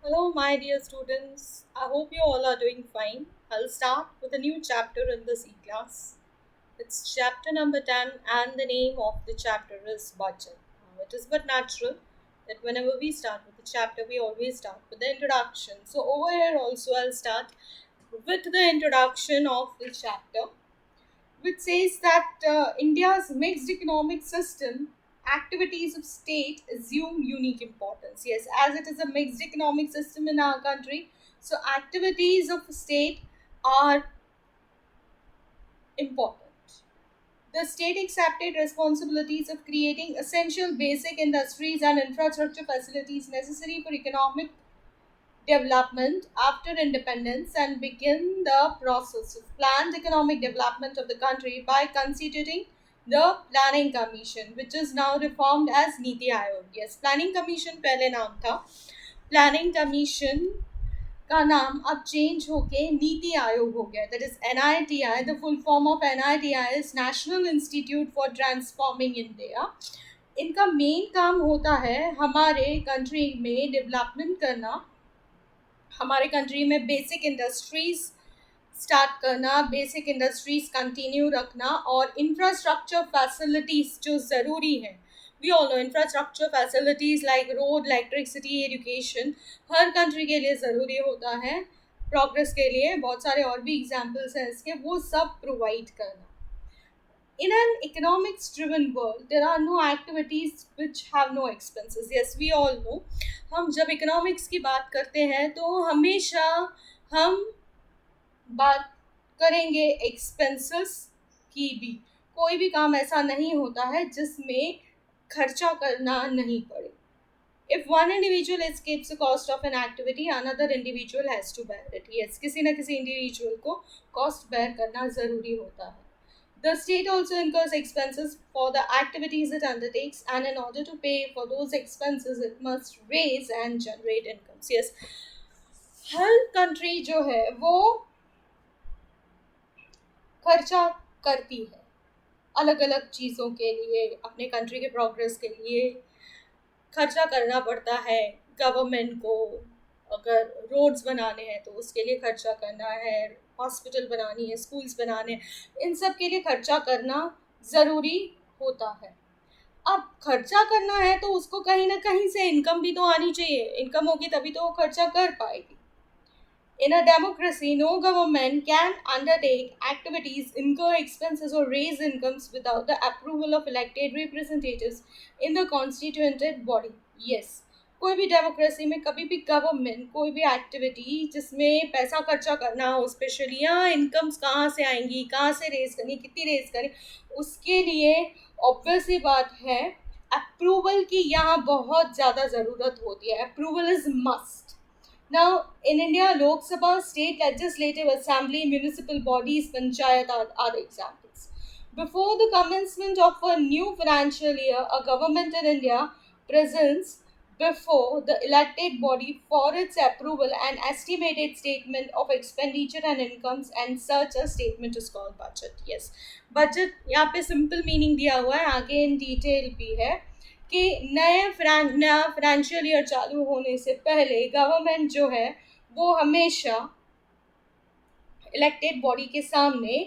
Hello, my dear students. I hope you all are doing fine. I'll start with a new chapter in this e-class. It's chapter number 10, and the name of the chapter is Budget. Now, it is but natural that whenever we start with the chapter, we always start with the introduction. So, over here also, I'll start with the introduction of the chapter, which says that India's mixed economic system activities of state assume unique importance. Yes, as it is a mixed economic system in our country, so activities of state are important. The state accepted responsibilities of creating essential basic industries and infrastructure facilities necessary for economic development after independence and begin the process of planned economic development of the country by constituting the Planning Commission, which is now reformed as Niti Aayog. Yes, Planning Commission पहले नाम था. Planning Commission का नाम अब change होके नीति आयोग हो गया. That is NITI. The full form of NITI is national institute for transforming India. इनका मेन काम होता है हमारे कंट्री में डेवलपमेंट करना, हमारे कंट्री में बेसिक इंडस्ट्रीज स्टार्ट करना, बेसिक इंडस्ट्रीज कंटिन्यू रखना और इंफ्रास्ट्रक्चर फैसिलिटीज जो ज़रूरी हैं. We all know infrastructure facilities like road, electricity, education हर कंट्री के लिए ज़रूरी होता है. प्रोग्रेस के लिए बहुत सारे और भी एग्जाम्पल्स हैं इसके, वो सब प्रोवाइड करना. In an economics driven world, there are no activities which have no expenses. Yes, we all know. हम जब इकोनॉमिक्स की बात करते हैं तो हमेशा हम बात करेंगे एक्सपेंसेस की भी. कोई भी काम ऐसा नहीं होता है जिसमें खर्चा करना नहीं पड़े. If one individual escapes the cost of an activity, another individual has to bear it. Yes, किसी न किसी इंडिविजुअल को कॉस्ट बेयर करना ज़रूरी होता है. The state also incurs expenses for the activities it undertakes, and in order to pay for those expenses, it must raise and generate incomes. Yes, her country जो है वो खर्चा करती है अलग अलग चीज़ों के लिए. अपने कंट्री के प्रोग्रेस के लिए खर्चा करना पड़ता है गवर्नमेंट को. अगर रोड्स बनाने हैं तो उसके लिए खर्चा करना है, हॉस्पिटल बनानी है, स्कूल्स बनाने हैं, इन सब के लिए खर्चा करना ज़रूरी होता है. अब खर्चा करना है तो उसको कहीं ना कहीं से इनकम भी तो आनी चाहिए. इनकम होगी तभी तो वो खर्चा कर पाएगी. In a democracy, no government can undertake activities, incur expenses, or raise incomes without the approval of elected representatives in the constituted body. Yes. कोई भी डेमोक्रेसी में कभी भी गवर्नमेंट कोई भी एक्टिविटी जिसमें पैसा खर्चा करना हो, स्पेशली या इनकम्स कहाँ से आएंगी, कहाँ से रेज करनी, कितनी रेज करनी, उसके लिए ऑब्वियस ही बात है अप्रूवल की यहाँ बहुत ज़्यादा ज़रूरत होती है. Approval is must. Now, in India, Lok Sabha, State Legislative Assembly, municipal bodies, Panchayat are examples. Before the commencement of a new financial year, a government in India presents before the elected body for its approval an estimated statement of expenditure and incomes, and such a statement is called budget. Yes, budget यहाँ पे simple meaning दिया हुआ है, आगे in detail भी है कि नया फाइनेंशियल ईयर चालू होने से पहले गवर्नमेंट जो है वो हमेशा इलेक्टेड बॉडी के सामने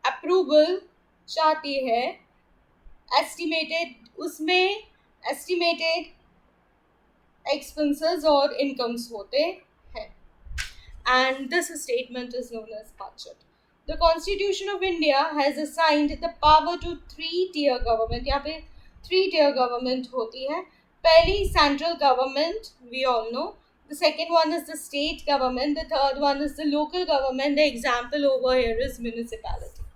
अप्रूवल चाहती है. एस्टिमेटेड उसमें एस्टिमेटेड एक्सपेंसेस और इनकम्स होते हैं. And this statement is known as budget. The Constitution of India has assigned the power to three-tier government. यहाँ पे three-tier government होती है. पहली central government, we all know. The second one is the state government. The third one is the local government. The example over here is municipality.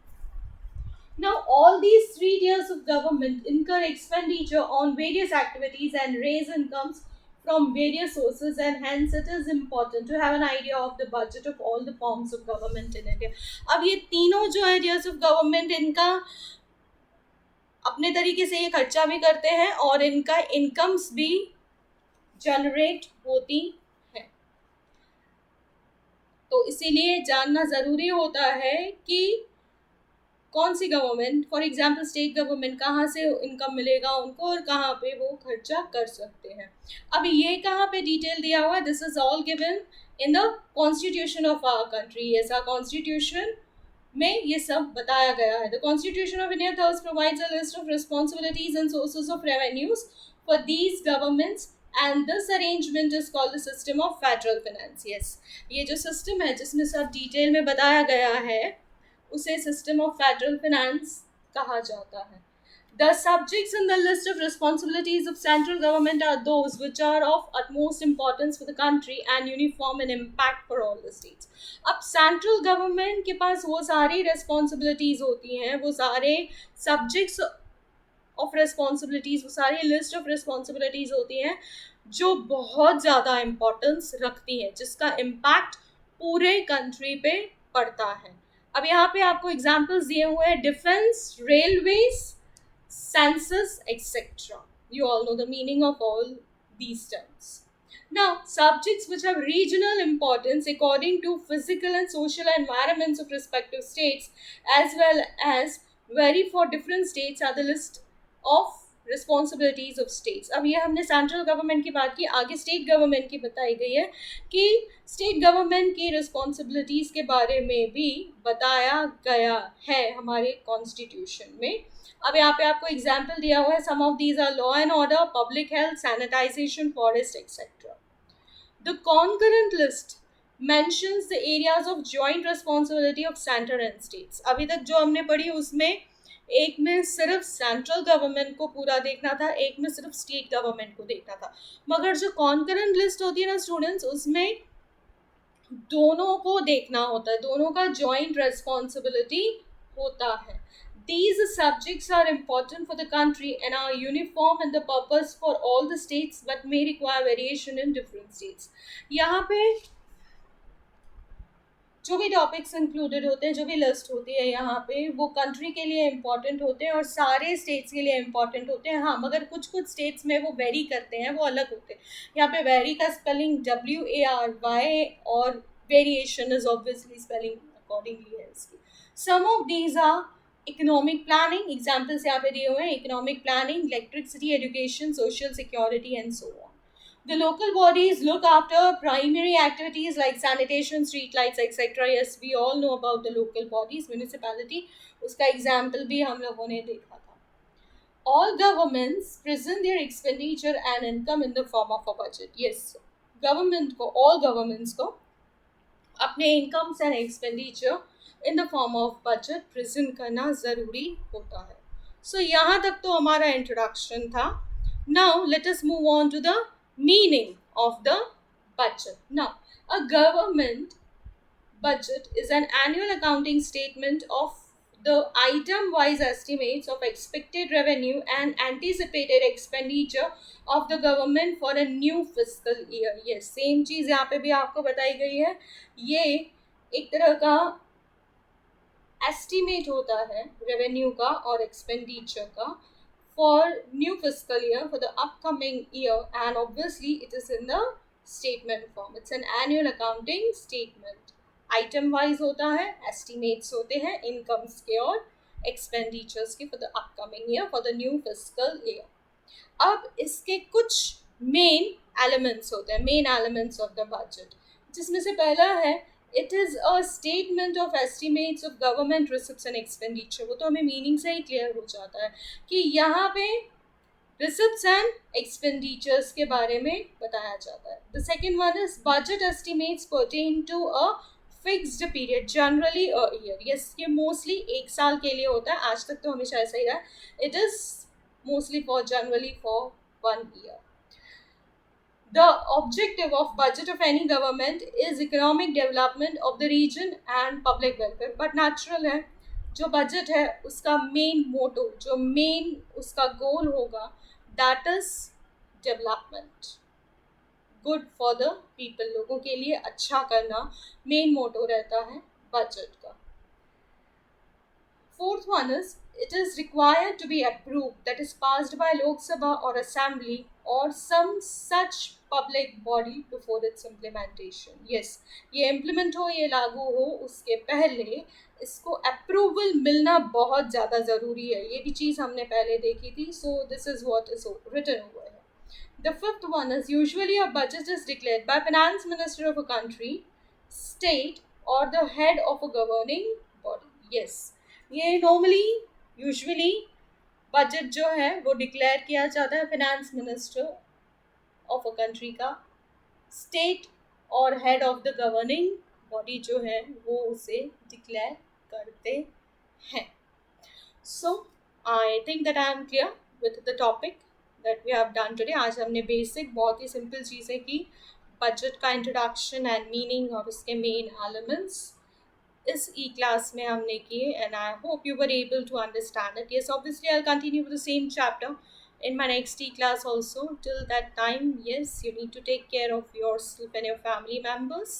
Now, all these three tiers of government incur expenditure on various activities and raise incomes from various sources, and hence it is important to have an idea of the budget of all the forms of government in India. अब ये तीनों जो areas of government इनका अपने तरीके से ये खर्चा भी करते हैं और इनका इनकम्स भी जनरेट होती है. तो इसीलिए जानना ज़रूरी होता है कि कौन सी government, for example state government, कहाँ से इनकम मिलेगा उनको और कहाँ पे वो खर्चा कर सकते हैं। अब ये कहाँ पे डिटेल दिया हुआ है, this is all given in the constitution of our country. ऐसा कॉन्स्टिट्यूशन में ये सब बताया गया है। The constitution of India thus provides a list of responsibilities and sources of revenues for these governments and this arrangement is called the system of federal finance. Yes, ये जो system है जिसमें सब डिटेल में बताया गया है उसे सिस्टम ऑफ फेडरल फाइनेंस कहा जाता है। The subjects in the list of responsibilities of central government are those which are of utmost importance for the country and uniform in impact for all the states. अब central government के पास वो सारी responsibilities होती हैं, वो सारे subjects of responsibilities, वो सारी लिस्ट ऑफ रिस्पॉन्सिबिलिटीज होती हैं जो बहुत ज़्यादा इम्पोर्टेंस रखती हैं, जिसका इम्पैक्ट पूरे कंट्री पे पड़ता है। अब यहाँ पे आपको एग्जाम्पल्स दिए हुए हैं, defence, railways, census, etc. You all know the meaning of all these terms. Now, subjects which have regional importance according to physical and social environments of respective states as well as vary for different states are the list of responsibilities of states. अब ये हमने central government की बात की, आगे state government की बताई गई है कि स्टेट गवर्नमेंट की रिस्पॉन्सिबिलिटीज़ के बारे में भी बताया गया है हमारे कॉन्स्टिट्यूशन में। अब यहाँ पे आपको एग्जाम्पल दिया हुआ है, some of these are law and order, public health, sanitization, forest etcetera. The concurrent list mentions the areas of joint responsibility of centre and states. अभी तक जो हमने पढ़ी उसमें एक में सिर्फ सेंट्रल गवर्नमेंट को पूरा देखना था, एक में सिर्फ स्टेट गवर्नमेंट को देखना था, मगर जो कॉन्करेंट लिस्ट होती है ना स्टूडेंट्स, उसमें दोनों को देखना होता है, दोनों का जॉइंट रिस्पॉन्सिबिलिटी होता है। These subjects are important for the country and are uniform in the purpose for all the states but may require variation in different states. यहाँ पे जो भी टॉपिक्स इंक्लूडेड होते हैं, जो भी लिस्ट होती है यहाँ पे, वो कंट्री के लिए इम्पॉर्टेंट होते हैं और सारे स्टेट्स के लिए इम्पॉर्टेंट होते हैं। हाँ, मगर कुछ कुछ स्टेट्स में वो वेरी करते हैं, वो अलग होते हैं। यहाँ पे वेरी का स्पेलिंग WARY और variation is obviously spelling accordingly है इसकी। Some of these are economic planning, examples यहाँ पे दिए हुए हैं, economic planning, electricity, education, social security and so on. The local bodies look after primary activities like sanitation, street lights, etc. Yes, we all know about the local bodies, municipality. उसका example भी हम लोगों ने देखा था. All governments present their expenditure and income in the form of a budget. Yes, government को, all governments को अपने incomes and expenditure in the form of budget present करना ज़रूरी होता है. So यहाँ तक तो हमारा introduction था. Now let us move on to the meaning of the budget. Now, a government budget is an annual accounting statement of the item-wise estimates of expected revenue and anticipated expenditure of the government for a new fiscal year. Yes, same चीज़ यहाँ पे भी आपको बताई गई है. ये एक तरह का estimate होता है revenue का और expenditure का for new fiscal year, for the upcoming year, and obviously it is in the statement form. It's an annual accounting statement. Item wise होता है, estimates होते हैं incomes के और expenditures के for the upcoming year, for the new fiscal year. अब इसके कुछ main elements होते हैं, main elements of the budget, जिसमें से पहला है it is a statement of estimates of government receipts and expenditure. वो तो हमें मीनिंग से ही क्लियर हो जाता है कि यहाँ पे receipts and expenditures के बारे में बताया जाता है. The second one is budget estimates pertain to a fixed period, generally a year. Yes, ये mostly एक साल के लिए होता है, आज तक तो हमेशा ऐसा ही रहा. It is mostly for generally for 1 year. The objective of budget of any government is economic development of the region and public welfare. But natural है, जो budget है उसका main motto, जो main उसका goal होगा, that is development, good for the people, लोगों के लिए अच्छा करना main motto रहता है budget का. Fourth one is it is required to be approved, that is passed by Lok Sabha or Assembly or some such public body before its implementation. Yes, ये implement हो, ये लागू हो, उसके पहले इसको अप्रूवल मिलना बहुत ज़्यादा ज़रूरी है. ये भी चीज़ हमने पहले देखी थी. So this is what is written over here. The fifth one is usually a budget is declared by finance minister of a country, state or the head of a governing body. Yes, ये normally usually budget जो है वो declare किया जाता है finance minister of a country का, state और head of the governing body जो है वो उसे डिक्लेयर करते हैं. So I think that I am clear with the topic that we have done today. आज हमने बेसिक बहुत ही सिंपल चीज़ें की, बजट का इंट्रोडक्शन एंड मीनिंग और उसके मेन एलिमेंट्स इस ई क्लास में हमने किए, and I hope you were able to understand it. Yes, obviously I will continue with the same chapter in my next E class also. Till that time, yes, you need to take care of yourself and your family members.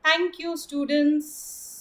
Thank you, students.